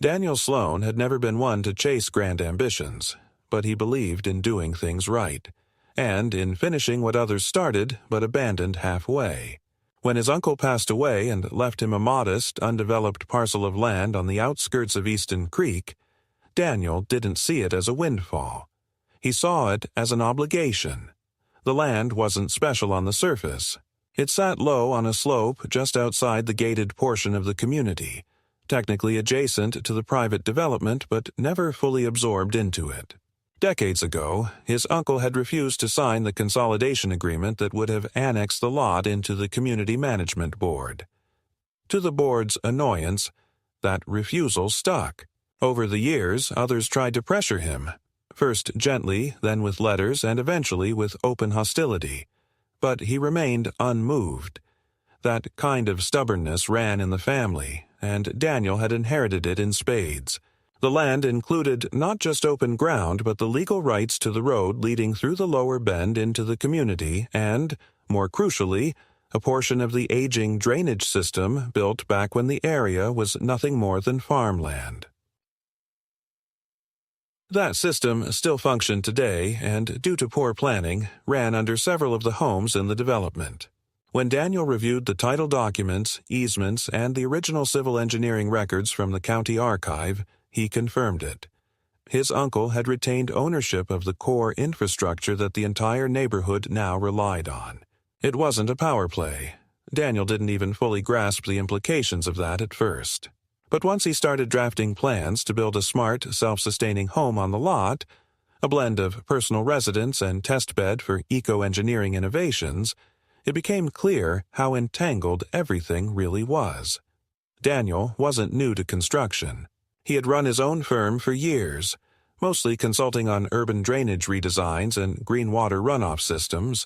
Daniel Sloan had never been one to chase grand ambitions, but he believed in doing things right, and in finishing what others started but abandoned halfway. When his uncle passed away and left him a modest, undeveloped parcel of land on the outskirts of Easton Creek, Daniel didn't see it as a windfall. He saw it as an obligation. The land wasn't special on the surface. It sat low on a slope just outside the gated portion of the community, technically adjacent to the private development but never fully absorbed into it. Decades ago, his uncle had refused to sign the consolidation agreement that would have annexed the lot into the Community Management Board. To the board's annoyance, that refusal stuck. Over the years, others tried to pressure him, first gently, then with letters, and eventually with open hostility. But he remained unmoved. That kind of stubbornness ran in the family, and Daniel had inherited it in spades. The land included not just open ground but the legal rights to the road leading through the lower bend into the community and, more crucially, a portion of the aging drainage system built back when the area was nothing more than farmland. That system still functioned today and, due to poor planning, ran under several of the homes in the development. When Daniel reviewed the title documents, easements, and the original civil engineering records from the county archive, he confirmed it. His uncle had retained ownership of the core infrastructure that the entire neighborhood now relied on. It wasn't a power play. Daniel didn't even fully grasp the implications of that at first. But once he started drafting plans to build a smart, self-sustaining home on the lot, a blend of personal residence and test bed for eco-engineering innovations, it became clear how entangled everything really was. Daniel wasn't new to construction. He had run his own firm for years, mostly consulting on urban drainage redesigns and green water runoff systems.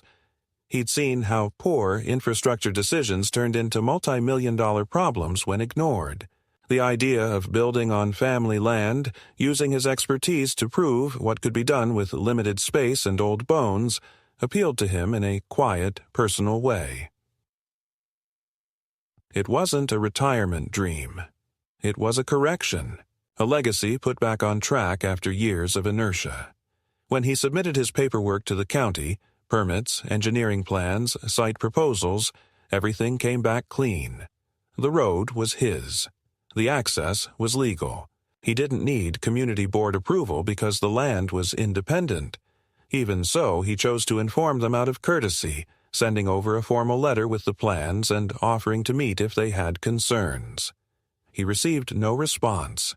He'd seen how poor infrastructure decisions turned into multi-million-dollar problems when ignored. The idea of building on family land, using his expertise to prove what could be done with limited space and old bones, appealed to him in a quiet, personal way. It wasn't a retirement dream. It was a correction. A legacy put back on track after years of inertia. When he submitted his paperwork to the county, permits, engineering plans, site proposals, everything came back clean. The road was his. The access was legal. He didn't need community board approval because the land was independent. Even so, he chose to inform them out of courtesy, sending over a formal letter with the plans and offering to meet if they had concerns. He received no response.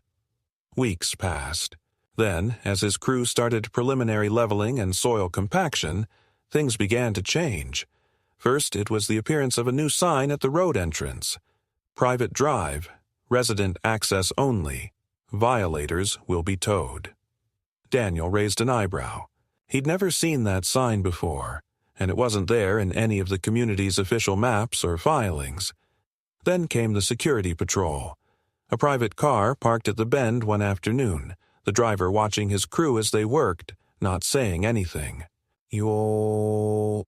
Weeks passed. Then, as his crew started preliminary leveling and soil compaction, things began to change. First, it was the appearance of a new sign at the road entrance. Private drive, resident access only. Violators will be towed. Daniel raised an eyebrow. He'd never seen that sign before, and it wasn't there in any of the community's official maps or filings. Then came the security patrol. A private car parked at the bend one afternoon, the driver watching his crew as they worked, not saying anything. When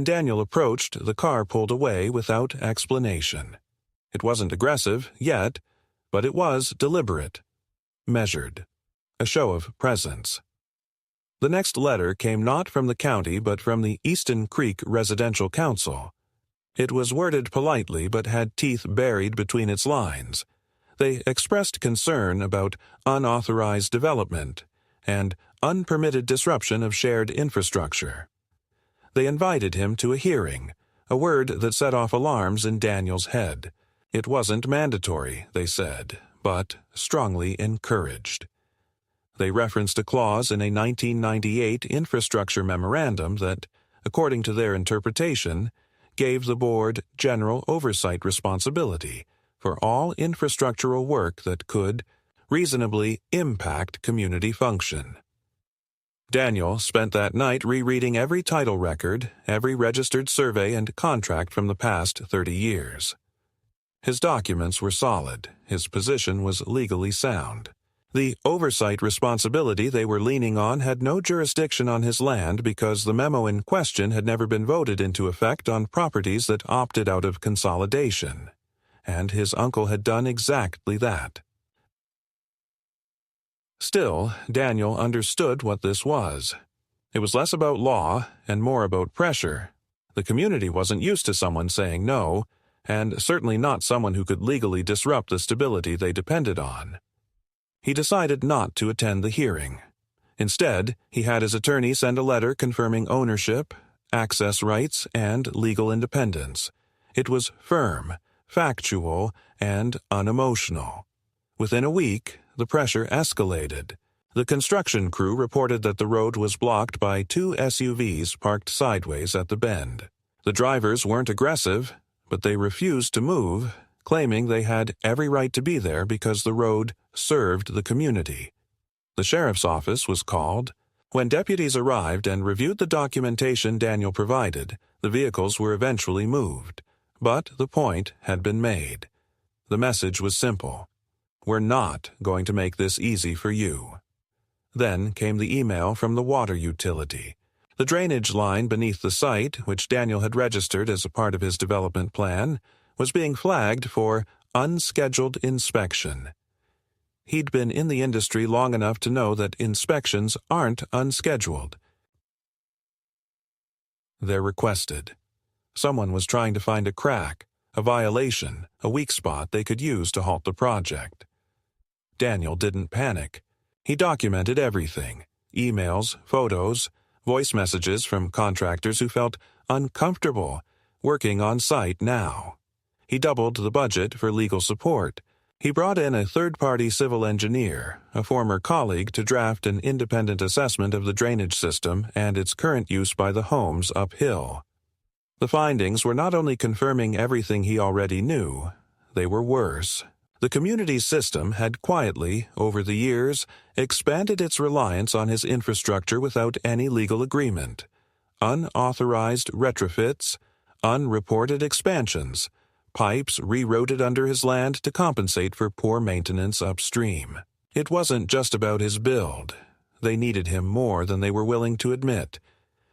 Daniel approached, the car pulled away without explanation. It wasn't aggressive, yet, but it was deliberate, measured, a show of presence. The next letter came not from the county but from the Easton Creek Residential Council. It was worded politely but had teeth buried between its lines. They expressed concern about unauthorized development and unpermitted disruption of shared infrastructure. They invited him to a hearing, a word that set off alarms in Daniel's head. It wasn't mandatory, they said, but strongly encouraged. They referenced a clause in a 1998 infrastructure memorandum that, according to their interpretation, gave the board general oversight responsibility for all infrastructural work that could reasonably impact community function. Daniel spent that night rereading every title record, every registered survey and contract from the past 30 years. His documents were solid. His position was legally sound. The oversight responsibility they were leaning on had no jurisdiction on his land because the memo in question had never been voted into effect on properties that opted out of consolidation. And his uncle had done exactly that. Still, Daniel understood what this was. It was less about law and more about pressure. The community wasn't used to someone saying no, and certainly not someone who could legally disrupt the stability they depended on. He decided not to attend the hearing. Instead, he had his attorney send a letter confirming ownership, access rights, and legal independence. It was firm, factual, and unemotional. Within a week, the pressure escalated. The construction crew reported that the road was blocked by 2 SUVs parked sideways at the bend. The drivers weren't aggressive, but they refused to move, claiming they had every right to be there because the road served the community. The sheriff's office was called. When deputies arrived and reviewed the documentation Daniel provided, the vehicles were eventually moved. But the point had been made. The message was simple. We're not going to make this easy for you. Then came the email from the water utility. The drainage line beneath the site, which Daniel had registered as a part of his development plan, was being flagged for unscheduled inspection. He'd been in the industry long enough to know that inspections aren't unscheduled. They're requested. Someone was trying to find a crack, a violation, a weak spot they could use to halt the project. Daniel didn't panic. He documented everything: emails, photos, voice messages from contractors who felt uncomfortable working on site now. He doubled the budget for legal support. He brought in a third-party civil engineer, a former colleague, to draft an independent assessment of the drainage system and its current use by the homes uphill. The findings were not only confirming everything he already knew, they were worse. The community's system had quietly, over the years, expanded its reliance on his infrastructure without any legal agreement. Unauthorized retrofits, unreported expansions, pipes rerouted under his land to compensate for poor maintenance upstream. It wasn't just about his build. They needed him more than they were willing to admit.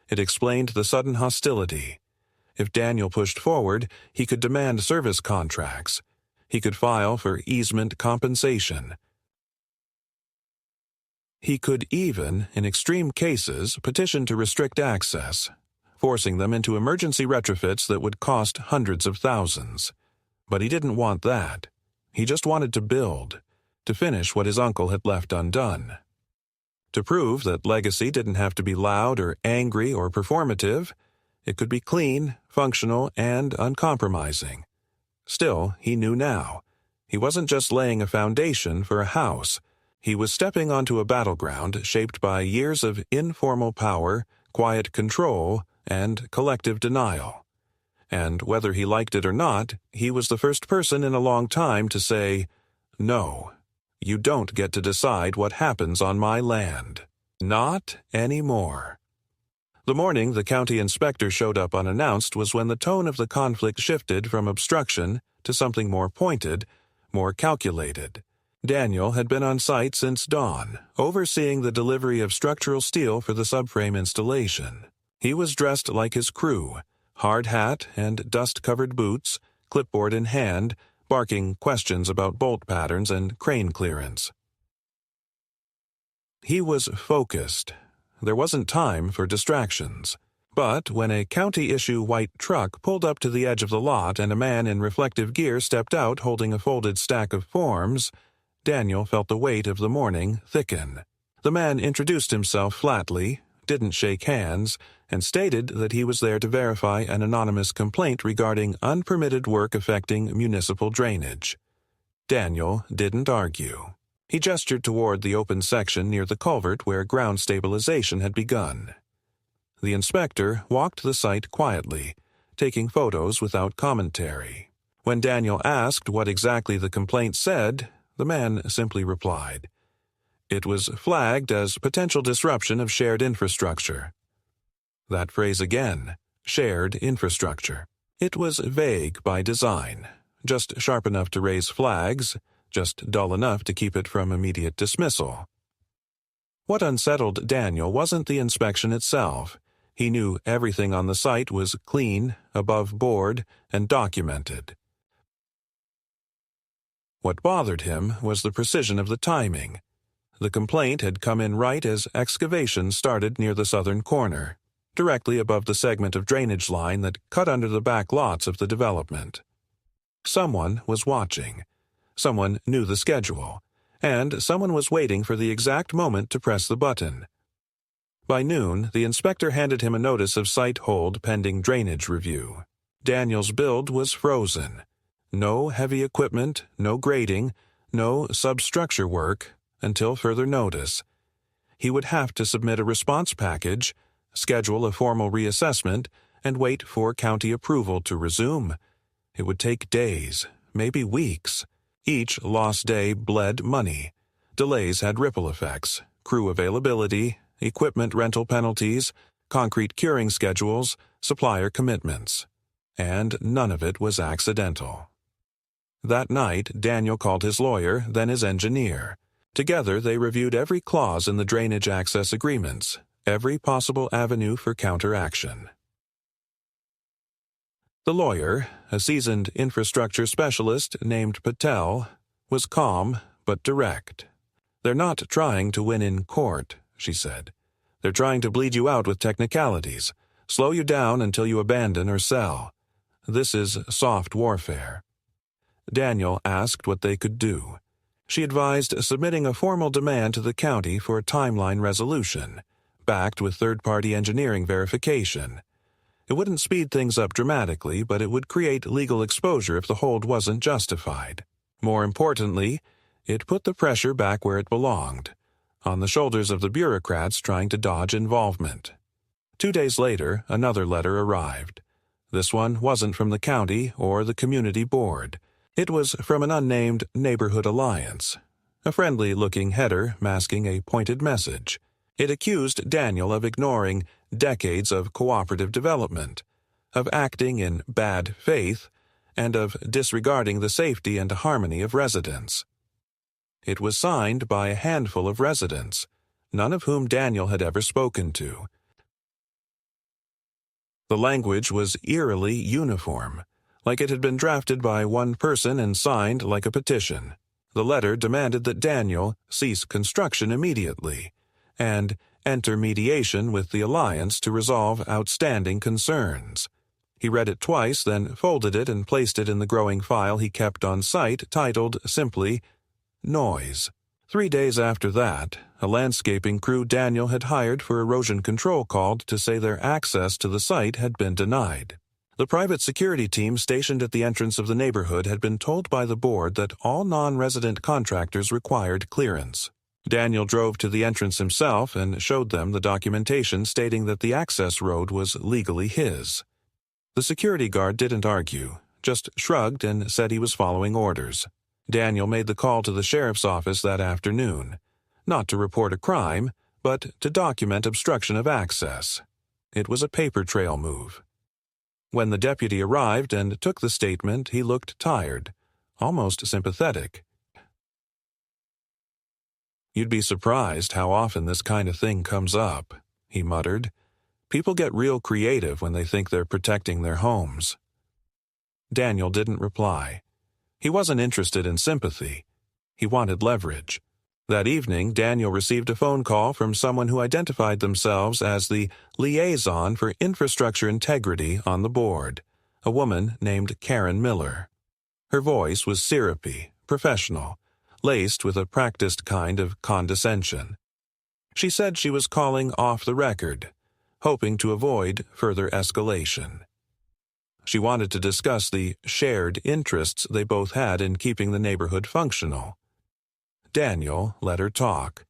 It explained the sudden hostility. If Daniel pushed forward, he could demand service contracts. He could file for easement compensation. He could even, in extreme cases, petition to restrict access, forcing them into emergency retrofits that would cost hundreds of thousands. But he didn't want that. He just wanted to build, to finish what his uncle had left undone. To prove that legacy didn't have to be loud or angry or performative, it could be clean, functional, and uncompromising. Still, he knew now. He wasn't just laying a foundation for a house. He was stepping onto a battleground shaped by years of informal power, quiet control, and collective denial. And whether he liked it or not, he was the first person in a long time to say, "No, you don't get to decide what happens on my land. Not anymore." The morning the county inspector showed up unannounced was when the tone of the conflict shifted from obstruction to something more pointed, more calculated. Daniel had been on site since dawn, overseeing the delivery of structural steel for the subframe installation. He was dressed like his crew, hard hat and dust-covered boots, clipboard in hand, barking questions about bolt patterns and crane clearance. He was focused. There wasn't time for distractions. But when a county-issue white truck pulled up to the edge of the lot and a man in reflective gear stepped out holding a folded stack of forms, Daniel felt the weight of the morning thicken. The man introduced himself flatly, didn't shake hands, and stated that he was there to verify an anonymous complaint regarding unpermitted work affecting municipal drainage. Daniel didn't argue. He gestured toward the open section near the culvert where ground stabilization had begun. The inspector walked the site quietly, taking photos without commentary. When Daniel asked what exactly the complaint said, the man simply replied. It was flagged as potential disruption of shared infrastructure. That phrase again, shared infrastructure. It was vague by design, just sharp enough to raise flags, just dull enough to keep it from immediate dismissal. What unsettled Daniel wasn't the inspection itself. He knew everything on the site was clean, above board, and documented. What bothered him was the precision of the timing. The complaint had come in right as excavation started near the southern corner, directly above the segment of drainage line that cut under the back lots of the development. Someone was watching. Someone knew the schedule, and someone was waiting for the exact moment to press the button. By noon, the inspector handed him a notice of site hold pending drainage review. Daniel's build was frozen. No heavy equipment, no grading, no substructure work, until further notice. He would have to submit a response package, schedule a formal reassessment, and wait for county approval to resume. It would take days, maybe weeks. Each lost day bled money. Delays had ripple effects, crew availability, equipment rental penalties, concrete curing schedules, supplier commitments. And none of it was accidental. That night, Daniel called his lawyer, then his engineer. Together, they reviewed every clause in the drainage access agreements, every possible avenue for counteraction. The lawyer, a seasoned infrastructure specialist named Patel, was calm but direct. "They're not trying to win in court," she said. "They're trying to bleed you out with technicalities, slow you down until you abandon or sell. This is soft warfare." Daniel asked what they could do. She advised submitting a formal demand to the county for a timeline resolution, backed with third-party engineering verification. It wouldn't speed things up dramatically, but it would create legal exposure if the hold wasn't justified. More importantly, it put the pressure back where it belonged, on the shoulders of the bureaucrats trying to dodge involvement. 2 days later, another letter arrived. This one wasn't from the county or the community board. It was from an unnamed neighborhood alliance, a friendly-looking header masking a pointed message. It accused Daniel of ignoring decades of cooperative development, of acting in bad faith, and of disregarding the safety and harmony of residents. It was signed by a handful of residents, none of whom Daniel had ever spoken to. The language was eerily uniform, like it had been drafted by one person and signed like a petition. The letter demanded that Daniel cease construction immediately, and enter mediation with the alliance to resolve outstanding concerns. He read it twice, then folded it and placed it in the growing file he kept on site, titled simply, Noise. 3 days after that, a landscaping crew Daniel had hired for erosion control called to say their access to the site had been denied. The private security team stationed at the entrance of the neighborhood had been told by the board that all non-resident contractors required clearance. Daniel drove to the entrance himself and showed them the documentation stating that the access road was legally his. The security guard didn't argue, just shrugged and said he was following orders. Daniel made the call to the sheriff's office that afternoon, not to report a crime, but to document obstruction of access. It was a paper trail move. When the deputy arrived and took the statement, he looked tired, almost sympathetic. "You'd be surprised how often this kind of thing comes up," he muttered. "People get real creative when they think they're protecting their homes." Daniel didn't reply. He wasn't interested in sympathy. He wanted leverage. That evening, Daniel received a phone call from someone who identified themselves as the liaison for infrastructure integrity on the board, a woman named Karen Miller. Her voice was syrupy, professional, laced with a practiced kind of condescension. She said she was calling off the record, hoping to avoid further escalation. She wanted to discuss the shared interests they both had in keeping the neighborhood functional. Daniel let her talk.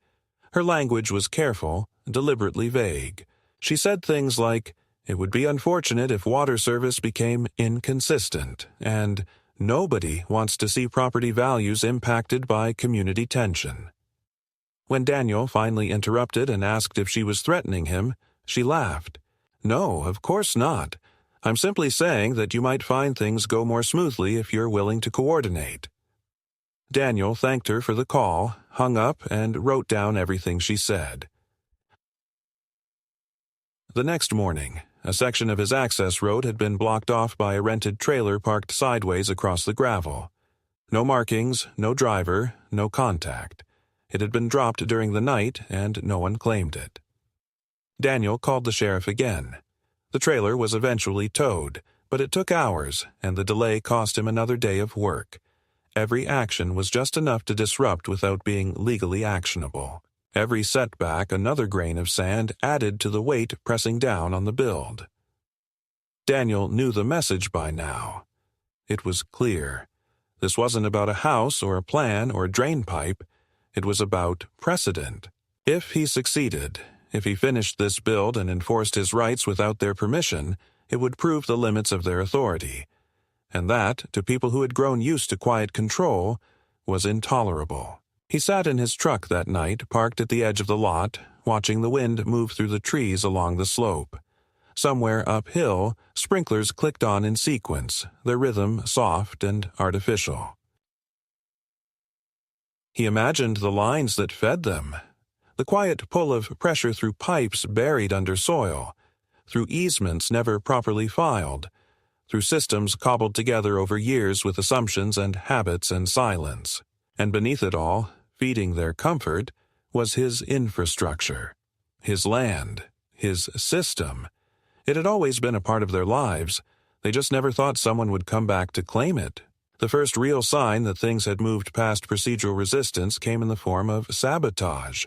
Her language was careful, deliberately vague. She said things like, "It would be unfortunate if water service became inconsistent," and "Nobody wants to see property values impacted by community tension." When Daniel finally interrupted and asked if she was threatening him, she laughed. "No, of course not. I'm simply saying that you might find things go more smoothly if you're willing to coordinate." Daniel thanked her for the call, hung up, and wrote down everything she said. The next morning, a section of his access road had been blocked off by a rented trailer parked sideways across the gravel. No markings, no driver, no contact. It had been dropped during the night, and no one claimed it. Daniel called the sheriff again. The trailer was eventually towed, but it took hours, and the delay cost him another day of work. Every action was just enough to disrupt without being legally actionable. Every setback another grain of sand added to the weight pressing down on the build. Daniel knew the message by now. It was clear. This wasn't about a house or a plan or a drain pipe. It was about precedent. If he succeeded, if he finished this build and enforced his rights without their permission, it would prove the limits of their authority. And that, to people who had grown used to quiet control, was intolerable. He sat in his truck that night, parked at the edge of the lot, watching the wind move through the trees along the slope. Somewhere uphill, sprinklers clicked on in sequence, their rhythm soft and artificial. He imagined the lines that fed them, the quiet pull of pressure through pipes buried under soil, through easements never properly filed, through systems cobbled together over years with assumptions and habits and silence. And beneath it all, feeding their comfort, was his infrastructure, his land, his system. It had always been a part of their lives. They just never thought someone would come back to claim it. The first real sign that things had moved past procedural resistance came in the form of sabotage.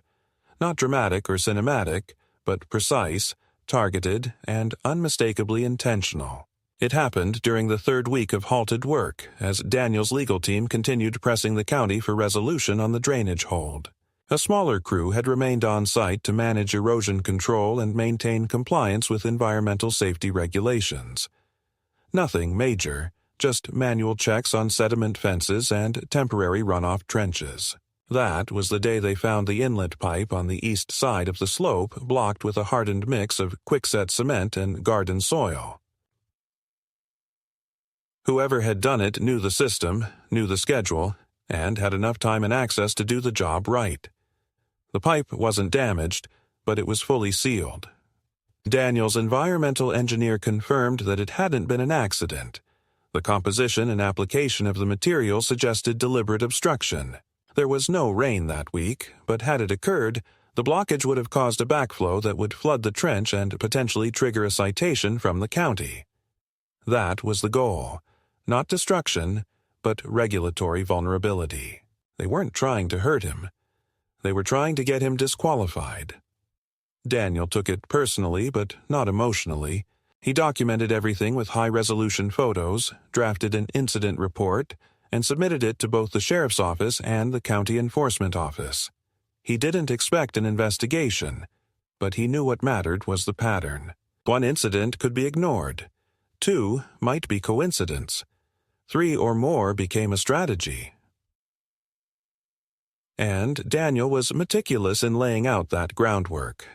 Not dramatic or cinematic, but precise, targeted, and unmistakably intentional. It happened during the third week of halted work, as Daniel's legal team continued pressing the county for resolution on the drainage hold. A smaller crew had remained on site to manage erosion control and maintain compliance with environmental safety regulations. Nothing major, just manual checks on sediment fences and temporary runoff trenches. That was the day they found the inlet pipe on the east side of the slope blocked with a hardened mix of quickset cement and garden soil. Whoever had done it knew the system, knew the schedule, and had enough time and access to do the job right. The pipe wasn't damaged, but it was fully sealed. Daniel's environmental engineer confirmed that it hadn't been an accident. The composition and application of the material suggested deliberate obstruction. There was no rain that week, but had it occurred, the blockage would have caused a backflow that would flood the trench and potentially trigger a citation from the county. That was the goal. Not destruction, but regulatory vulnerability. They weren't trying to hurt him. They were trying to get him disqualified. Daniel took it personally, but not emotionally. He documented everything with high-resolution photos, drafted an incident report, and submitted it to both the sheriff's office and the county enforcement office. He didn't expect an investigation, but he knew what mattered was the pattern. One incident could be ignored. 2 might be coincidence. 3 or more became a strategy. And Daniel was meticulous in laying out that groundwork.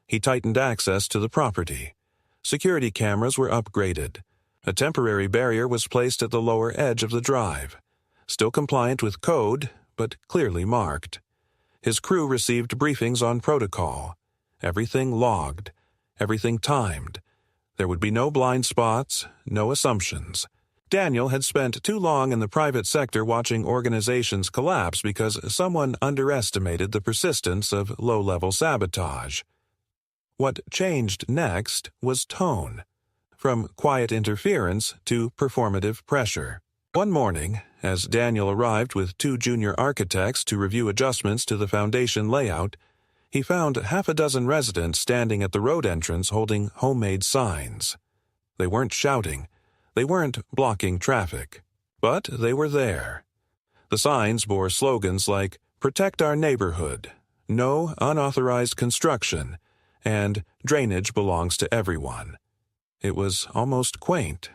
He tightened access to the property. Security cameras were upgraded. A temporary barrier was placed at the lower edge of the drive. Still compliant with code, but clearly marked. His crew received briefings on protocol. Everything logged. Everything timed. There would be no blind spots, no assumptions. Daniel had spent too long in the private sector watching organizations collapse because someone underestimated the persistence of low-level sabotage. What changed next was tone, from quiet interference to performative pressure. One morning, as Daniel arrived with 2 junior architects to review adjustments to the foundation layout, he found half a dozen residents standing at the road entrance holding homemade signs. They weren't shouting. They weren't blocking traffic. But they were there. The signs bore slogans like, "Protect our neighborhood," "No unauthorized construction," and "Drainage belongs to everyone." It was almost quaint.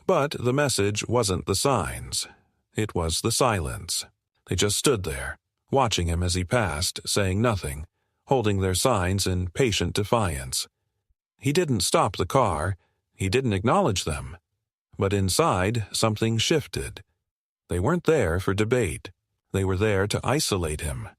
But the message wasn't the signs. It was the silence. They just stood there, watching him as he passed, saying nothing, holding their signs in patient defiance. He didn't stop the car. He didn't acknowledge them. But inside, something shifted. They weren't there for debate. They were there to isolate him,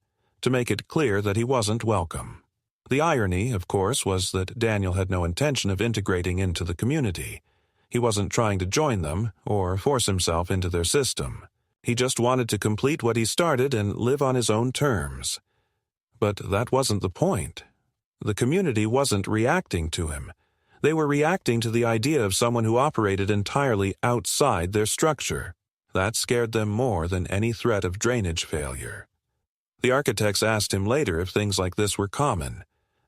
to make it clear that he wasn't welcome. The irony, of course, was that Daniel had no intention of integrating into the community. He wasn't trying to join them or force himself into their system. He just wanted to complete what he started and live on his own terms. But that wasn't the point. The community wasn't reacting to him. They were reacting to the idea of someone who operated entirely outside their structure. That scared them more than any threat of drainage failure. The architects asked him later if things like this were common.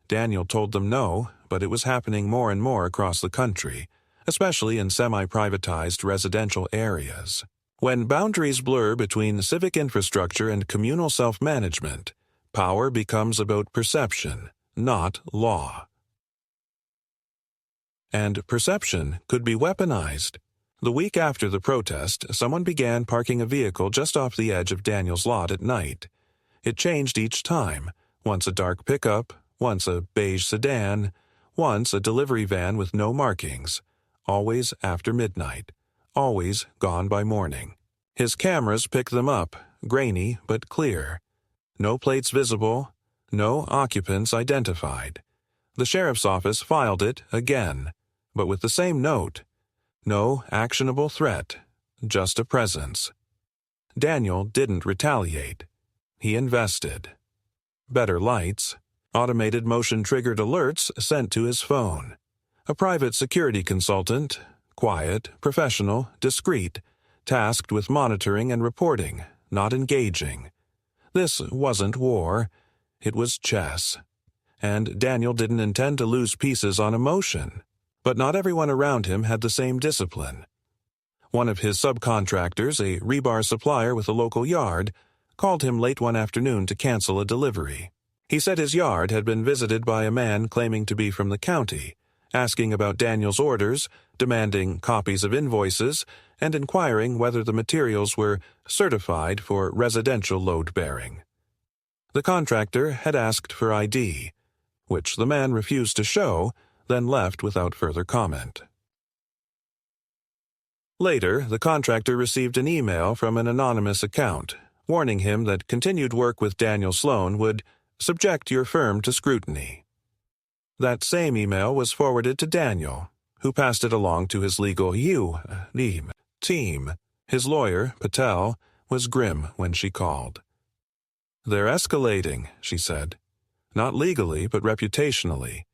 Daniel told them no, but it was happening more and more across the country, especially in semi-privatized residential areas. When boundaries blur between civic infrastructure and communal self-management, power becomes about perception, not law. And perception could be weaponized. The week after the protest, someone began parking a vehicle just off the edge of Daniel's lot at night. It changed each time, once a dark pickup, once a beige sedan, once a delivery van with no markings, always after midnight, always gone by morning. His cameras picked them up, grainy but clear. No plates visible, no occupants identified. The sheriff's office filed it again, but with the same note. No actionable threat, just a presence. Daniel didn't retaliate. He invested. Better lights, automated motion-triggered alerts sent to his phone. A private security consultant, quiet, professional, discreet, tasked with monitoring and reporting, not engaging. This wasn't war. It was chess. And Daniel didn't intend to lose pieces on emotion. But not everyone around him had the same discipline. One of his subcontractors, a rebar supplier with a local yard, called him late one afternoon to cancel a delivery. He said his yard had been visited by a man claiming to be from the county, asking about Daniel's orders, demanding copies of invoices, and inquiring whether the materials were certified for residential load-bearing. The contractor had asked for ID, which the man refused to show, then left without further comment. Later, the contractor received an email from an anonymous account, warning him that continued work with Daniel Sloan would subject your firm to scrutiny. That same email was forwarded to Daniel, who passed it along to his legal team. His lawyer, Patel, was grim when she called. "They're escalating," she said. "Not legally, but reputationally.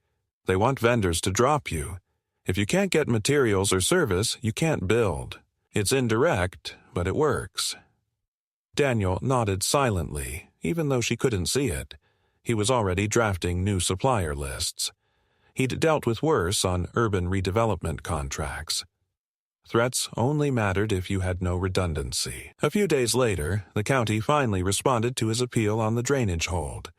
They want vendors to drop you. If you can't get materials or service, you can't build. It's indirect, but it works." Daniel nodded silently, even though she couldn't see it. He was already drafting new supplier lists. He'd dealt with worse on urban redevelopment contracts. Threats only mattered if you had no redundancy. A few days later, the county finally responded to his appeal on the drainage hold.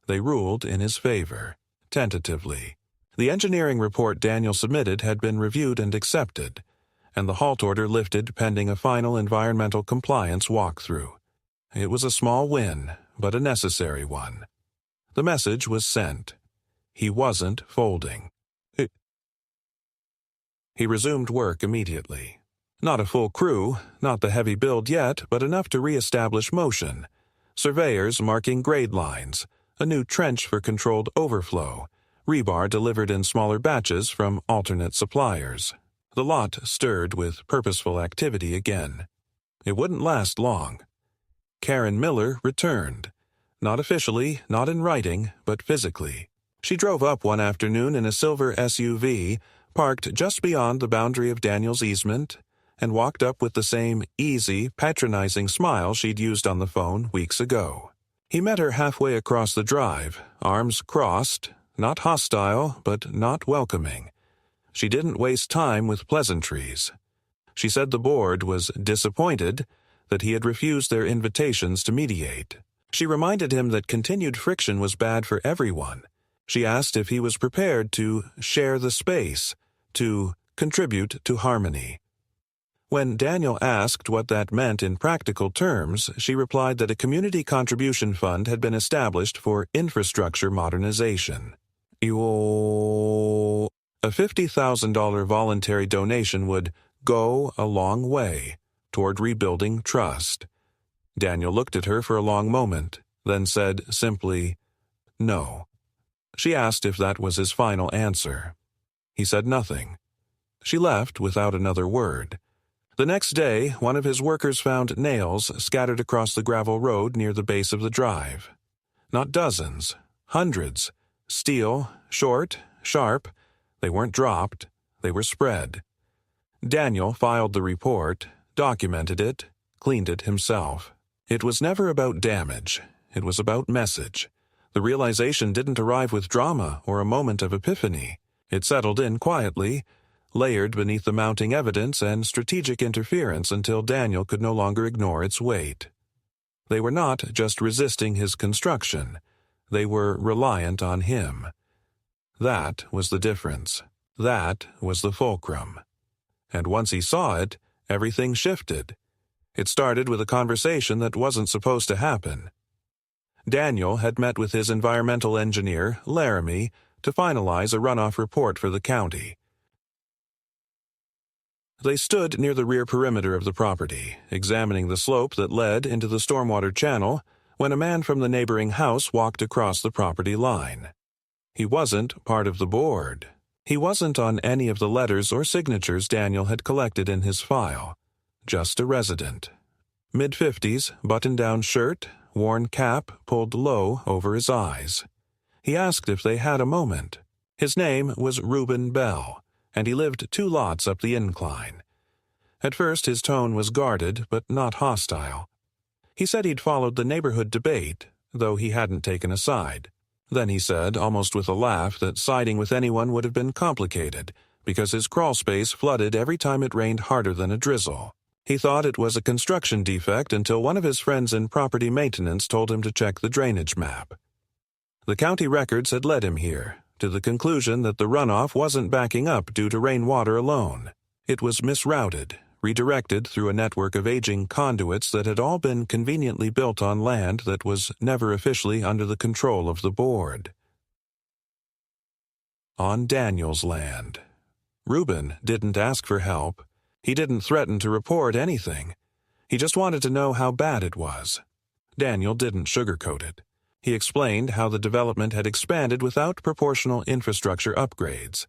They ruled in his favor, tentatively. The engineering report Daniel submitted had been reviewed and accepted, and the halt order lifted pending a final environmental compliance walkthrough. It was a small win, but a necessary one. The message was sent. He wasn't folding. He resumed work immediately. Not a full crew, not the heavy build yet, but enough to re-establish motion. Surveyors marking grade lines, a new trench for controlled overflow, rebar delivered in smaller batches from alternate suppliers. The lot stirred with purposeful activity again. It wouldn't last long. Karen Miller returned. Not officially, not in writing, but physically. She drove up one afternoon in a silver SUV, parked just beyond the boundary of Daniel's easement, and walked up with the same easy, patronizing smile she'd used on the phone weeks ago. He met her halfway across the drive, arms crossed, not hostile, but not welcoming. She didn't waste time with pleasantries. She said the board was disappointed that he had refused their invitations to mediate. She reminded him that continued friction was bad for everyone. She asked if he was prepared to share the space, to contribute to harmony. When Daniel asked what that meant in practical terms, she replied that a community contribution fund had been established for infrastructure modernization. A $50,000 voluntary donation would go a long way toward rebuilding trust. Daniel looked at her for a long moment, then said simply, "No." She asked if that was his final answer. He said nothing. She left without another word. The next day, one of his workers found nails scattered across the gravel road near the base of the drive. Not dozens, hundreds. Steel, short, sharp. They weren't dropped, they were spread. Daniel filed the report, documented it, cleaned it himself. It was never about damage. It was about message. The realization didn't arrive with drama or a moment of epiphany. It settled in quietly, layered beneath the mounting evidence and strategic interference until Daniel could no longer ignore its weight. They were not just resisting his construction. They were reliant on him. That was the difference. That was the fulcrum. And once he saw it, everything shifted. It started with a conversation that wasn't supposed to happen. Daniel had met with his environmental engineer, Laramie, to finalize a runoff report for the county. They stood near the rear perimeter of the property, examining the slope that led into the stormwater channel, when a man from the neighboring house walked across the property line. He wasn't part of the board. He wasn't on any of the letters or signatures Daniel had collected in his file. Just a resident. Mid-50s, button-down shirt, worn cap pulled low over his eyes. He asked if they had a moment. His name was Reuben Bell, and he lived 2 lots up the incline. At first his tone was guarded, but not hostile. He said he'd followed the neighborhood debate, though he hadn't taken a side. Then he said, almost with a laugh, that siding with anyone would have been complicated, because his crawl space flooded every time it rained harder than a drizzle. He thought it was a construction defect until one of his friends in property maintenance told him to check the drainage map. The county records had led him here, to the conclusion that the runoff wasn't backing up due to rainwater alone. It was misrouted, redirected through a network of aging conduits that had all been conveniently built on land that was never officially under the control of the board. On Daniel's land. Reuben didn't ask for help. He didn't threaten to report anything. He just wanted to know how bad it was. Daniel didn't sugarcoat it. He explained how the development had expanded without proportional infrastructure upgrades,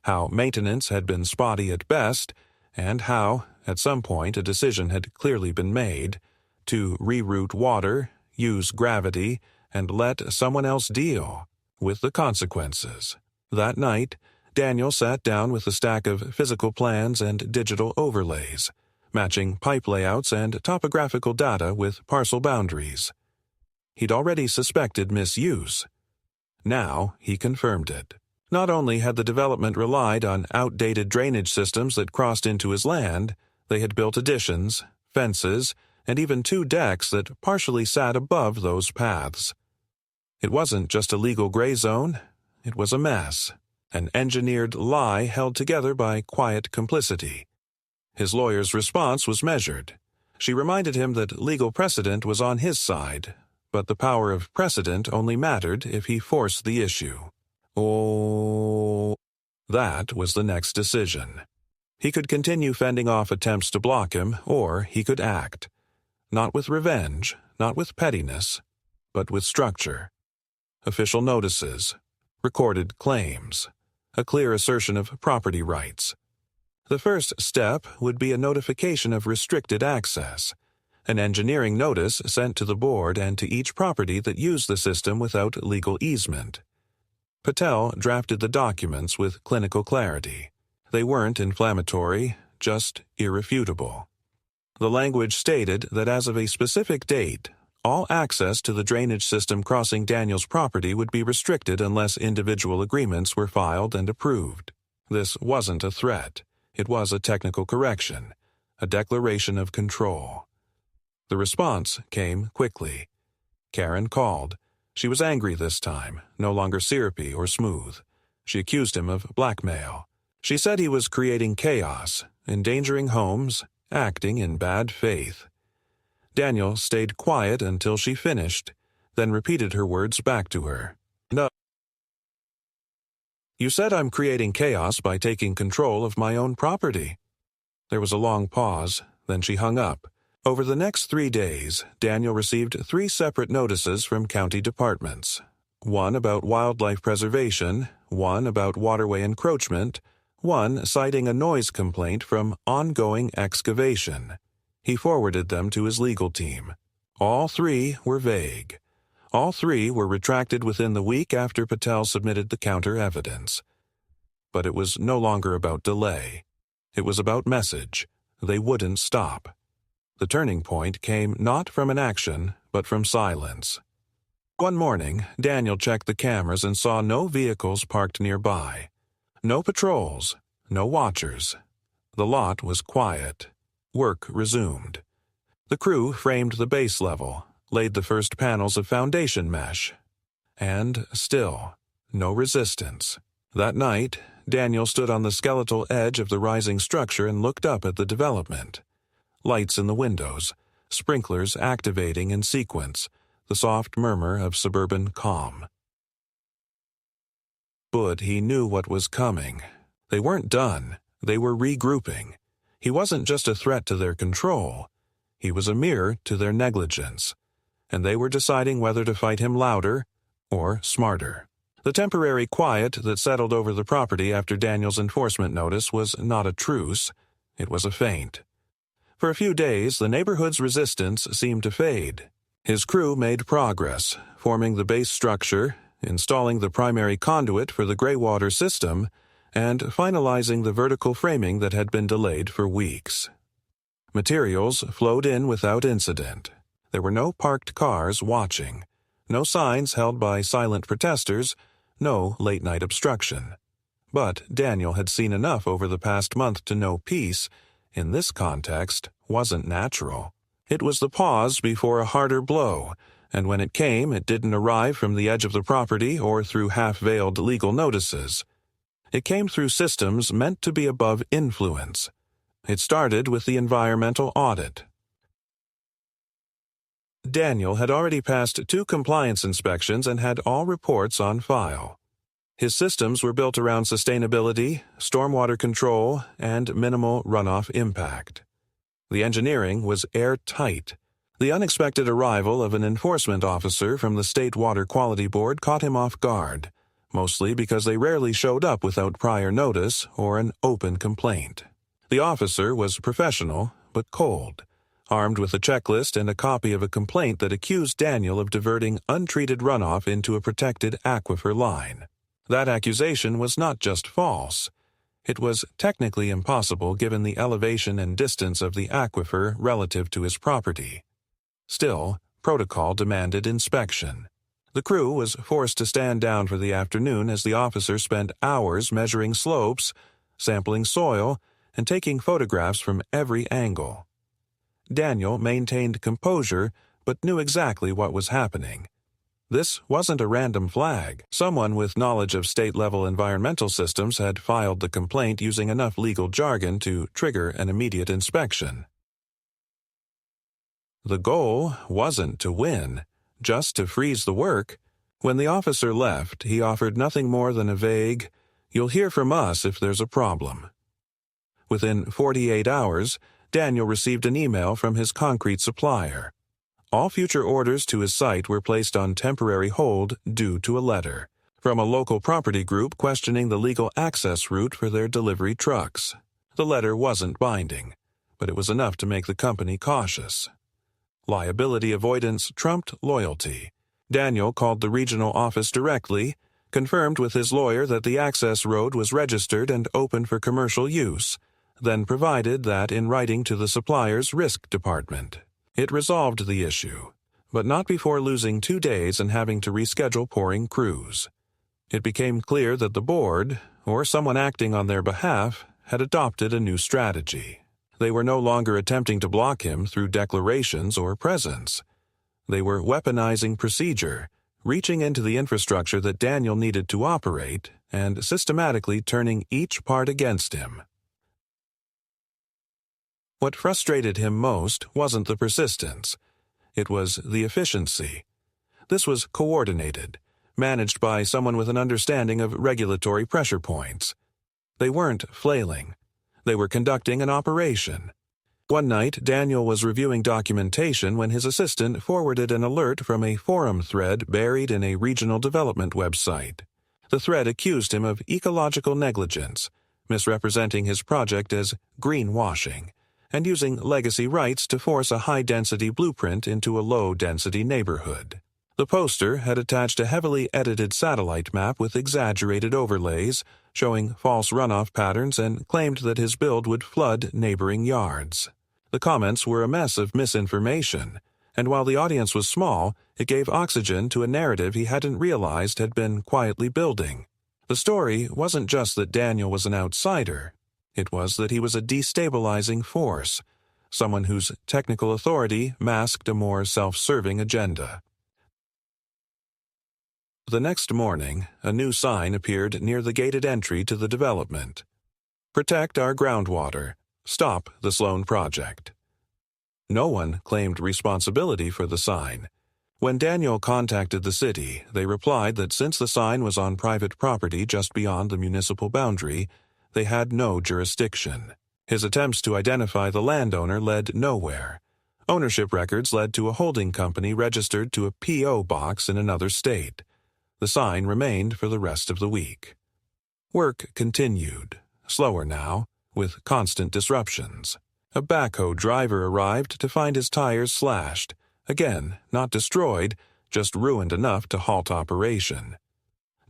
how maintenance had been spotty at best, and how, at some point, a decision had clearly been made to reroute water, use gravity, and let someone else deal with the consequences. That night, Daniel sat down with a stack of physical plans and digital overlays, matching pipe layouts and topographical data with parcel boundaries. He'd already suspected misuse. Now he confirmed it. Not only had the development relied on outdated drainage systems that crossed into his land, they had built additions, fences, and even 2 decks that partially sat above those paths. It wasn't just a legal gray zone, it was a mess, an engineered lie held together by quiet complicity. His lawyer's response was measured. She reminded him that legal precedent was on his side, but the power of precedent only mattered if he forced the issue. Oh, that was the next decision. He could continue fending off attempts to block him, or he could act. Not with revenge, not with pettiness, but with structure. Official notices, recorded claims, a clear assertion of property rights. The first step would be a notification of restricted access, an engineering notice sent to the board and to each property that used the system without legal easement. Patel drafted the documents with clinical clarity. They weren't inflammatory, just irrefutable. The language stated that as of a specific date, all access to the drainage system crossing Daniel's property would be restricted unless individual agreements were filed and approved. This wasn't a threat. It was a technical correction, a declaration of control. The response came quickly. Karen called. She was angry this time, no longer syrupy or smooth. She accused him of blackmail. She said he was creating chaos, endangering homes, acting in bad faith. Daniel stayed quiet until she finished, then repeated her words back to her. No. You said I'm creating chaos by taking control of my own property. There was a long pause, then she hung up. Over the next 3 days, Daniel received 3 separate notices from county departments. One about wildlife preservation, one about waterway encroachment, one citing a noise complaint from ongoing excavation. He forwarded them to his legal team. All three were vague. All three were retracted within the week after Patel submitted the counter evidence. But it was no longer about delay. It was about message. They wouldn't stop. The turning point came not from an action, but from silence. One morning, Daniel checked the cameras and saw no vehicles parked nearby. No patrols, no watchers. The lot was quiet. Work resumed. The crew framed the base level, laid the first panels of foundation mesh. And still, no resistance. That night, Daniel stood on the skeletal edge of the rising structure and looked up at the development. Lights in the windows, sprinklers activating in sequence, the soft murmur of suburban calm. But he knew what was coming. They weren't done. They were regrouping. He wasn't just a threat to their control. He was a mirror to their negligence. And they were deciding whether to fight him louder or smarter. The temporary quiet that settled over the property after Daniel's enforcement notice was not a truce. It was a feint. For a few days, the neighborhood's resistance seemed to fade. His crew made progress, forming the base structure, installing the primary conduit for the graywater system, and finalizing the vertical framing that had been delayed for weeks. Materials flowed in without incident. There were no parked cars watching, no signs held by silent protesters, no late-night obstruction. But Daniel had seen enough over the past month to know peace, in this context, wasn't natural. It was the pause before a harder blow, and when it came, it didn't arrive from the edge of the property or through half-veiled legal notices. It came through systems meant to be above influence. It started with the environmental audit. Daniel had already passed 2 compliance inspections and had all reports on file. His systems were built around sustainability, stormwater control, and minimal runoff impact. The engineering was airtight. The unexpected arrival of an enforcement officer from the State Water Quality Board caught him off guard, mostly because they rarely showed up without prior notice or an open complaint. The officer was professional, but cold, armed with a checklist and a copy of a complaint that accused Daniel of diverting untreated runoff into a protected aquifer line. That accusation was not just false. It was technically impossible given the elevation and distance of the aquifer relative to his property. Still, protocol demanded inspection. The crew was forced to stand down for the afternoon as the officer spent hours measuring slopes, sampling soil, and taking photographs from every angle. Daniel maintained composure but knew exactly what was happening. This wasn't a random flag. Someone with knowledge of state-level environmental systems had filed the complaint using enough legal jargon to trigger an immediate inspection. The goal wasn't to win, just to freeze the work. When the officer left, he offered nothing more than a vague, "You'll hear from us if there's a problem." Within 48 hours, Daniel received an email from his concrete supplier. All future orders to his site were placed on temporary hold due to a letter from a local property group questioning the legal access route for their delivery trucks. The letter wasn't binding, but it was enough to make the company cautious. Liability avoidance trumped loyalty. Daniel called the regional office directly, confirmed with his lawyer that the access road was registered and open for commercial use, then provided that in writing to the supplier's risk department. It resolved the issue, but not before losing 2 days and having to reschedule pouring crews. It became clear that the board, or someone acting on their behalf, had adopted a new strategy. They were no longer attempting to block him through declarations or presence. They were weaponizing procedure, reaching into the infrastructure that Daniel needed to operate, and systematically turning each part against him. What frustrated him most wasn't the persistence. It was the efficiency. This was coordinated, managed by someone with an understanding of regulatory pressure points. They weren't flailing. They were conducting an operation. One night, Daniel was reviewing documentation when his assistant forwarded an alert from a forum thread buried in a regional development website. The thread accused him of ecological negligence, misrepresenting his project as greenwashing, and using legacy rights to force a high-density blueprint into a low-density neighborhood. The poster had attached a heavily edited satellite map with exaggerated overlays, showing false runoff patterns, and claimed that his build would flood neighboring yards. The comments were a mess of misinformation, and while the audience was small, it gave oxygen to a narrative he hadn't realized had been quietly building. The story wasn't just that Daniel was an outsider. It was that he was a destabilizing force, someone whose technical authority masked a more self-serving agenda. The next morning, a new sign appeared near the gated entry to the development. "Protect our groundwater. Stop the Sloan Project." No one claimed responsibility for the sign. When Daniel contacted the city, they replied that since the sign was on private property just beyond the municipal boundary, they had no jurisdiction. His attempts to identify the landowner led nowhere. Ownership records led to a holding company registered to a P.O. box in another state. The sign remained for the rest of the week. Work continued, slower now, with constant disruptions. A backhoe driver arrived to find his tires slashed, again, not destroyed, just ruined enough to halt operation.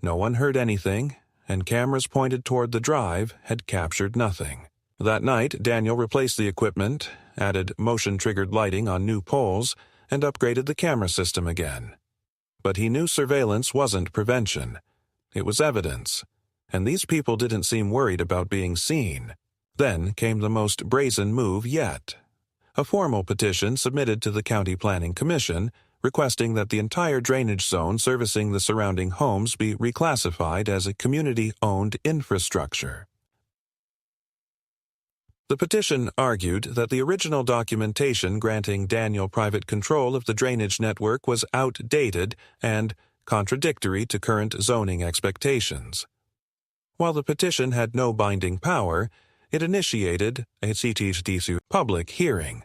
No one heard anything, and cameras pointed toward the drive had captured nothing. That night, Daniel replaced the equipment, added motion-triggered lighting on new poles, and upgraded the camera system again. But he knew surveillance wasn't prevention. It was evidence, and these people didn't seem worried about being seen. Then came the most brazen move yet. A formal petition submitted to the County Planning Commission requesting that the entire drainage zone servicing the surrounding homes be reclassified as a community-owned infrastructure. The petition argued that the original documentation granting Daniel private control of the drainage network was outdated and contradictory to current zoning expectations. While the petition had no binding power, it initiated a CTDC public hearing,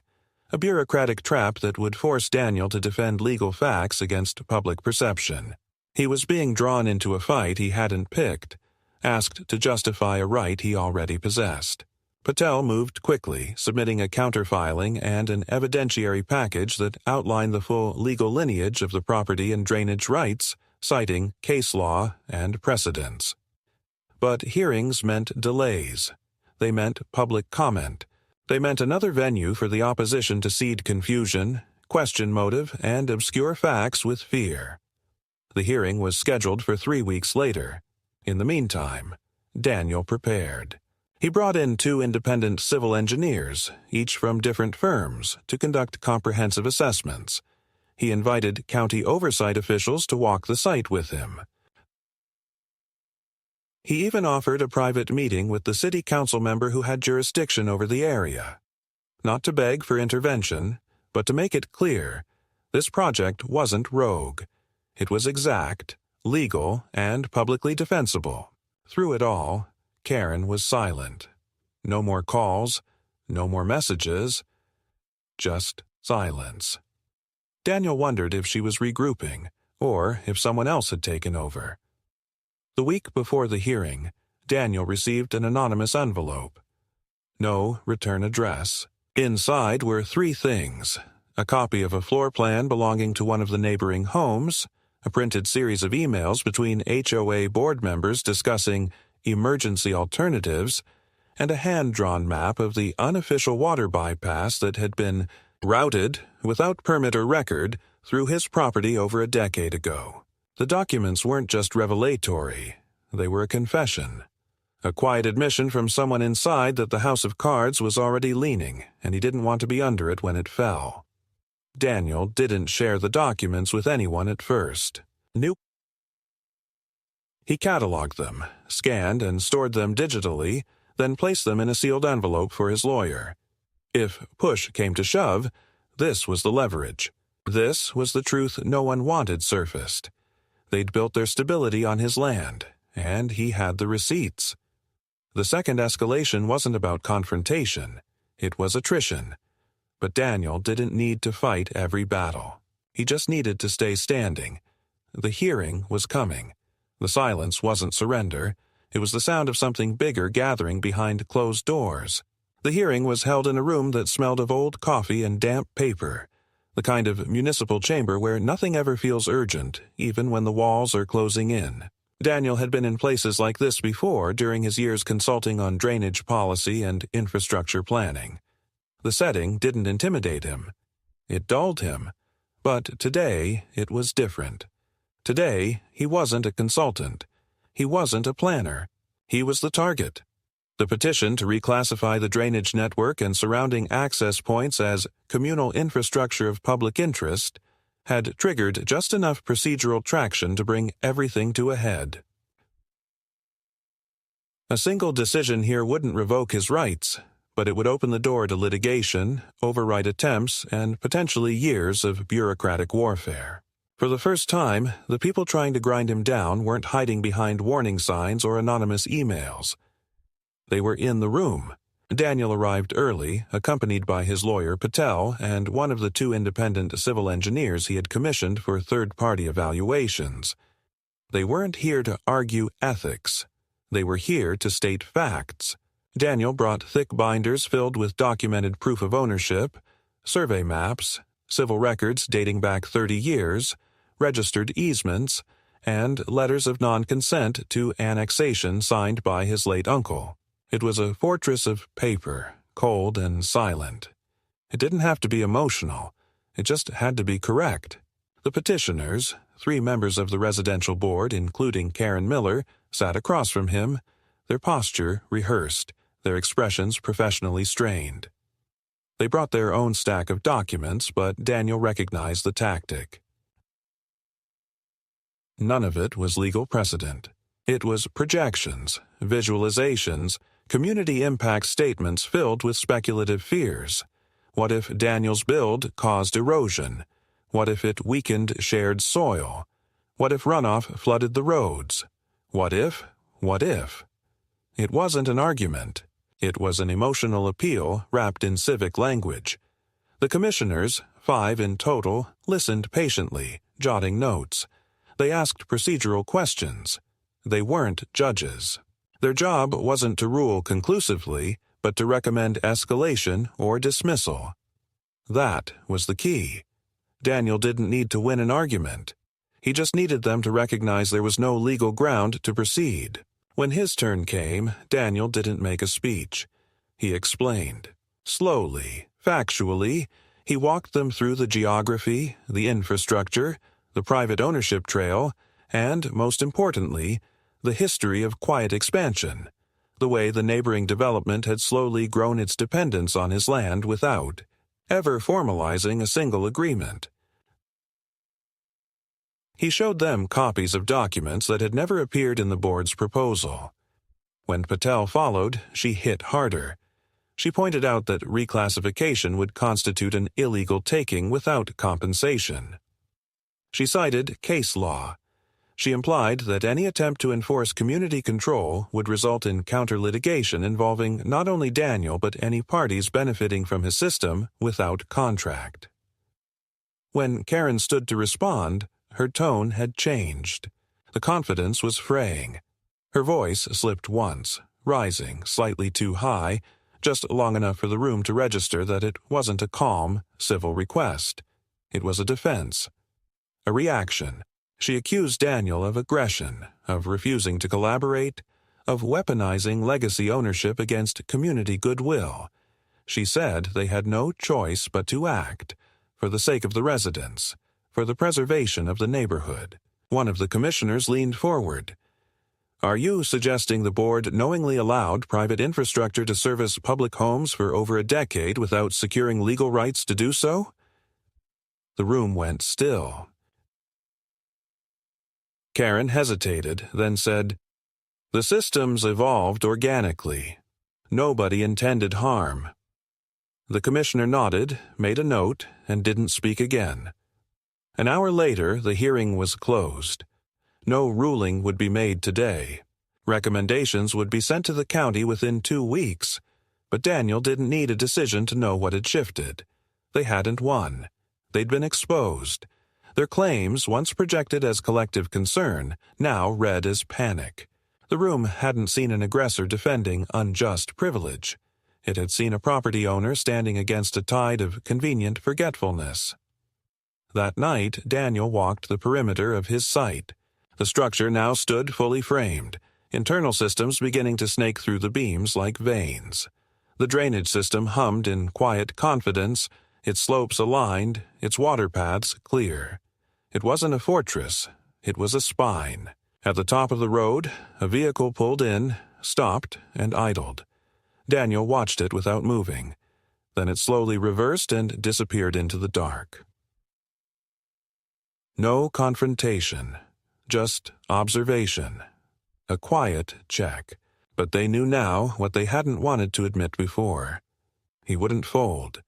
a bureaucratic trap that would force Daniel to defend legal facts against public perception. He was being drawn into a fight he hadn't picked, asked to justify a right he already possessed. Patel moved quickly, submitting a counterfiling and an evidentiary package that outlined the full legal lineage of the property and drainage rights, citing case law and precedents. But hearings meant delays. They meant public comment. They meant another venue for the opposition to seed confusion, question motive, and obscure facts with fear. The hearing was scheduled for 3 weeks later. In the meantime, Daniel prepared. He brought in 2 independent civil engineers, each from different firms, to conduct comprehensive assessments. He invited county oversight officials to walk the site with him. He even offered a private meeting with the city council member who had jurisdiction over the area. Not to beg for intervention, but to make it clear, this project wasn't rogue. It was exact, legal, and publicly defensible. Through it all, Karen was silent. No more calls, no more messages, just silence. Daniel wondered if she was regrouping, or if someone else had taken over. The week before the hearing, Daniel received an anonymous envelope. No return address. Inside were 3 things: a copy of a floor plan belonging to one of the neighboring homes, a printed series of emails between HOA board members discussing emergency alternatives, and a hand-drawn map of the unofficial water bypass that had been routed, without permit or record, through his property over a decade ago. The documents weren't just revelatory, they were a confession. A quiet admission from someone inside that the house of cards was already leaning, and he didn't want to be under it when it fell. Daniel didn't share the documents with anyone at first. He cataloged them, scanned and stored them digitally, then placed them in a sealed envelope for his lawyer. If push came to shove, this was the leverage. This was the truth no one wanted surfaced. They'd built their stability on his land, and he had the receipts. The second escalation wasn't about confrontation. It was attrition. But Daniel didn't need to fight every battle. He just needed to stay standing. The hearing was coming. The silence wasn't surrender. It was the sound of something bigger gathering behind closed doors. The hearing was held in a room that smelled of old coffee and damp paper, the kind of municipal chamber where nothing ever feels urgent, even when the walls are closing in. Daniel had been in places like this before during his years consulting on drainage policy and infrastructure planning. The setting didn't intimidate him. It dulled him. But today, it was different. Today, he wasn't a consultant. He wasn't a planner. He was the target. The petition to reclassify the drainage network and surrounding access points as communal infrastructure of public interest had triggered just enough procedural traction to bring everything to a head. A single decision here wouldn't revoke his rights, but it would open the door to litigation, override attempts, and potentially years of bureaucratic warfare. For the first time, the people trying to grind him down weren't hiding behind warning signs or anonymous emails. They were in the room. Daniel arrived early, accompanied by his lawyer Patel and one of the 2 independent civil engineers he had commissioned for third-party evaluations. They weren't here to argue ethics. They were here to state facts. Daniel brought thick binders filled with documented proof of ownership, survey maps, civil records dating back 30 years, registered easements, and letters of non-consent to annexation signed by his late uncle. It was a fortress of paper, cold and silent. It didn't have to be emotional. It just had to be correct. The petitioners, 3 members of the residential board, including Karen Miller, sat across from him, their posture rehearsed, their expressions professionally strained. They brought their own stack of documents, but Daniel recognized the tactic. None of it was legal precedent. It was projections, visualizations, community impact statements filled with speculative fears. What if Daniel's build caused erosion? What if it weakened shared soil? What if runoff flooded the roads? What if? What if? It wasn't an argument. It was an emotional appeal wrapped in civic language. The commissioners, 5 in total, listened patiently, jotting notes. They asked procedural questions. They weren't judges. Their job wasn't to rule conclusively, but to recommend escalation or dismissal. That was the key. Daniel didn't need to win an argument. He just needed them to recognize there was no legal ground to proceed. When his turn came, Daniel didn't make a speech. He explained. Slowly, factually, he walked them through the geography, the infrastructure, the private ownership trail, and, most importantly, the history of quiet expansion, the way the neighboring development had slowly grown its dependence on his land without ever formalizing a single agreement. He showed them copies of documents that had never appeared in the board's proposal. When Patel followed, she hit harder. She pointed out that reclassification would constitute an illegal taking without compensation. She cited case law. She implied that any attempt to enforce community control would result in counter-litigation involving not only Daniel but any parties benefiting from his system without contract. When Karen stood to respond, her tone had changed. The confidence was fraying. Her voice slipped once, rising slightly too high, just long enough for the room to register that it wasn't a calm, civil request. It was a defense. A reaction. She accused Daniel of aggression, of refusing to collaborate, of weaponizing legacy ownership against community goodwill. She said they had no choice but to act, for the sake of the residents, for the preservation of the neighborhood. One of the commissioners leaned forward. "Are you suggesting the board knowingly allowed private infrastructure to service public homes for over a decade without securing legal rights to do so?" The room went still. Karen hesitated, then said, "The systems evolved organically. Nobody intended harm." The commissioner nodded, made a note, and didn't speak again. An hour later, the hearing was closed. No ruling would be made today. Recommendations would be sent to the county within 2 weeks, but Daniel didn't need a decision to know what had shifted. They hadn't won. They'd been exposed. Their claims, once projected as collective concern, now read as panic. The room hadn't seen an aggressor defending unjust privilege. It had seen a property owner standing against a tide of convenient forgetfulness. That night, Daniel walked the perimeter of his site. The structure now stood fully framed, internal systems beginning to snake through the beams like veins. The drainage system hummed in quiet confidence, its slopes aligned, its water paths clear. It wasn't a fortress, it was a spine. At the top of the road, a vehicle pulled in, stopped, and idled. Daniel watched it without moving. Then it slowly reversed and disappeared into the dark. No confrontation, just observation. A quiet check. But they knew now what they hadn't wanted to admit before. He wouldn't fold.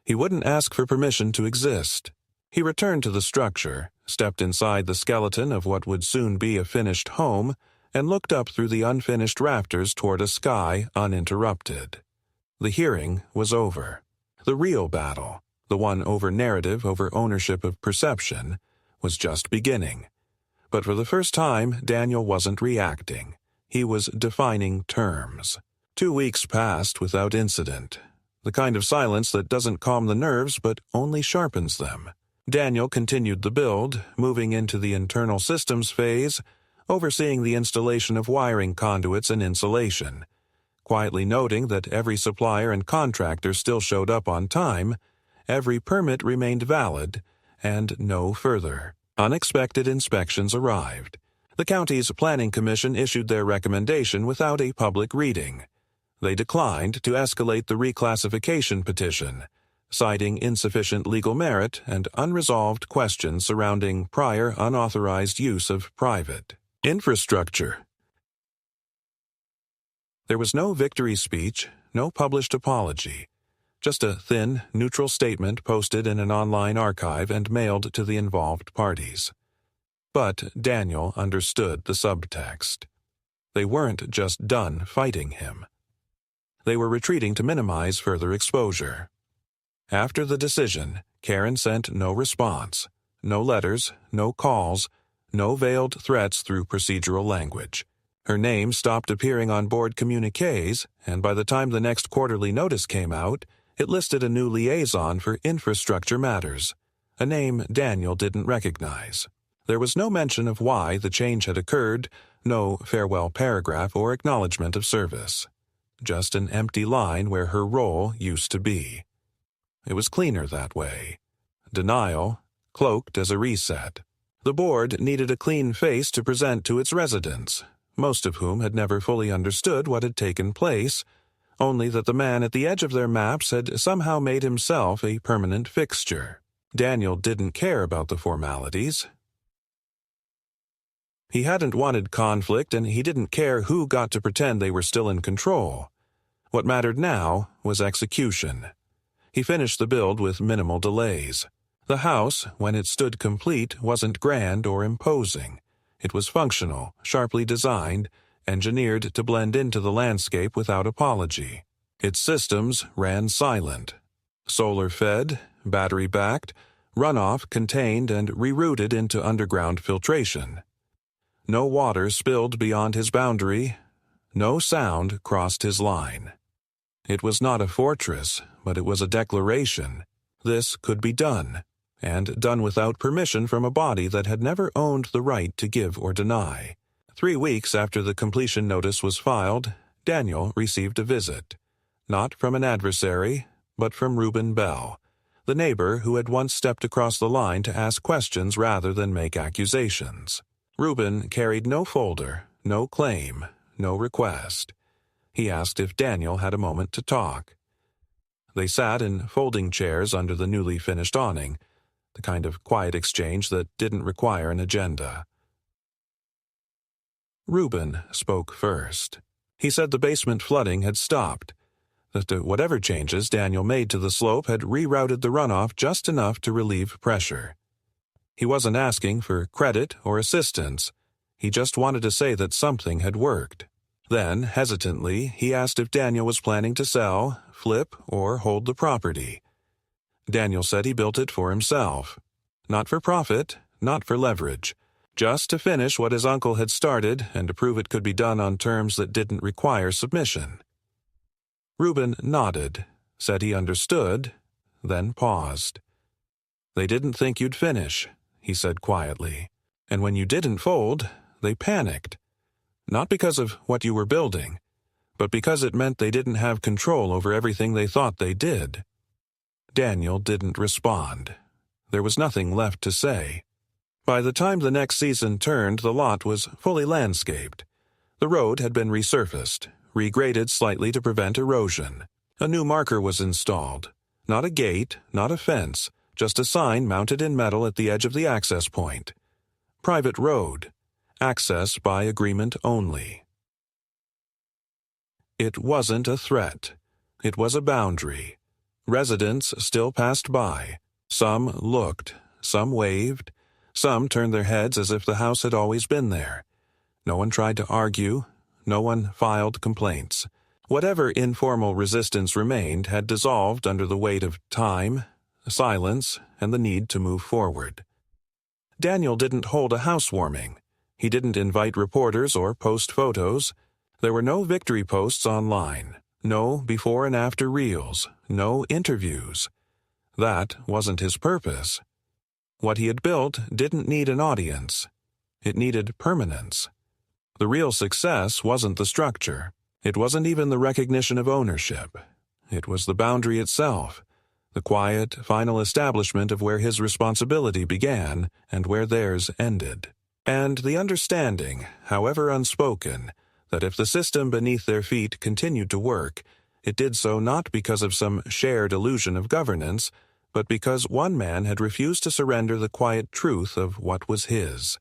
He wouldn't ask for permission to exist. He returned to the structure, stepped inside the skeleton of what would soon be a finished home, and looked up through the unfinished rafters toward a sky uninterrupted. The hearing was over. The real battle, the one over narrative, over ownership of perception, was just beginning. But for the first time, Daniel wasn't reacting. He was defining terms. 2 weeks passed without incident. The kind of silence that doesn't calm the nerves but only sharpens them. Daniel continued the build, moving into the internal systems phase, overseeing the installation of wiring conduits and insulation, quietly noting that every supplier and contractor still showed up on time, every permit remained valid, and no further. Unexpected inspections arrived. The county's planning commission issued their recommendation without a public reading. They declined to escalate the reclassification petition, citing insufficient legal merit and unresolved questions surrounding prior unauthorized use of private infrastructure. There was no victory speech, no published apology, just a thin, neutral statement posted in an online archive and mailed to the involved parties. But Daniel understood the subtext. They weren't just done fighting him. They were retreating to minimize further exposure. After the decision, Karen sent no response, no letters, no calls, no veiled threats through procedural language. Her name stopped appearing on board communiques, and by the time the next quarterly notice came out, it listed a new liaison for infrastructure matters, a name Daniel didn't recognize. There was no mention of why the change had occurred, no farewell paragraph or acknowledgement of service. Just an empty line where her role used to be. It was cleaner that way. Denial, cloaked as a reset. The board needed a clean face to present to its residents, most of whom had never fully understood what had taken place, only that the man at the edge of their maps had somehow made himself a permanent fixture. Daniel didn't care about the formalities. He hadn't wanted conflict, and he didn't care who got to pretend they were still in control. What mattered now was execution. He finished the build with minimal delays. The house, when it stood complete, wasn't grand or imposing. It was functional, sharply designed, engineered to blend into the landscape without apology. Its systems ran silent. Solar-fed, battery-backed, runoff contained and rerouted into underground filtration. No water spilled beyond his boundary. No sound crossed his line. It was not a fortress, but it was a declaration. This could be done, and done without permission from a body that had never owned the right to give or deny. 3 weeks after the completion notice was filed, Daniel received a visit. Not from an adversary, but from Reuben Bell, the neighbor who had once stepped across the line to ask questions rather than make accusations. Reuben carried no folder, no claim, no request. He asked if Daniel had a moment to talk. They sat in folding chairs under the newly finished awning, the kind of quiet exchange that didn't require an agenda. Reuben spoke first. He said the basement flooding had stopped, that whatever changes Daniel made to the slope had rerouted the runoff just enough to relieve pressure. He wasn't asking for credit or assistance. He just wanted to say that something had worked. Then, hesitantly, he asked if Daniel was planning to sell, flip, or hold the property. Daniel said he built it for himself. Not for profit, not for leverage. just to finish what his uncle had started and to prove it could be done on terms that didn't require submission. Reuben nodded, said he understood, then paused. "They didn't think you'd finish," he said quietly. "And when you didn't fold, they panicked. Not because of what you were building, but because it meant they didn't have control over everything they thought they did." Daniel didn't respond. There was nothing left to say. By the time the next season turned, the lot was fully landscaped. The road had been resurfaced, regraded slightly to prevent erosion. A new marker was installed. Not a gate, not a fence, just a sign mounted in metal at the edge of the access point. Private road. Access by agreement only. It wasn't a threat. It was a boundary. Residents still passed by. Some looked, some waved, some turned their heads as if the house had always been there. No one tried to argue. No one filed complaints. Whatever informal resistance remained had dissolved under the weight of time, silence, and the need to move forward. Daniel didn't hold a housewarming. He didn't invite reporters or post photos. There were no victory posts online, no before and after reels, no interviews. That wasn't his purpose. What he had built didn't need an audience. It needed permanence. The real success wasn't the structure. It wasn't even the recognition of ownership. It was the boundary itself, the quiet, final establishment of where his responsibility began and where theirs ended. And the understanding, however unspoken, that if the system beneath their feet continued to work, it did so not because of some shared illusion of governance, but because one man had refused to surrender the quiet truth of what was his.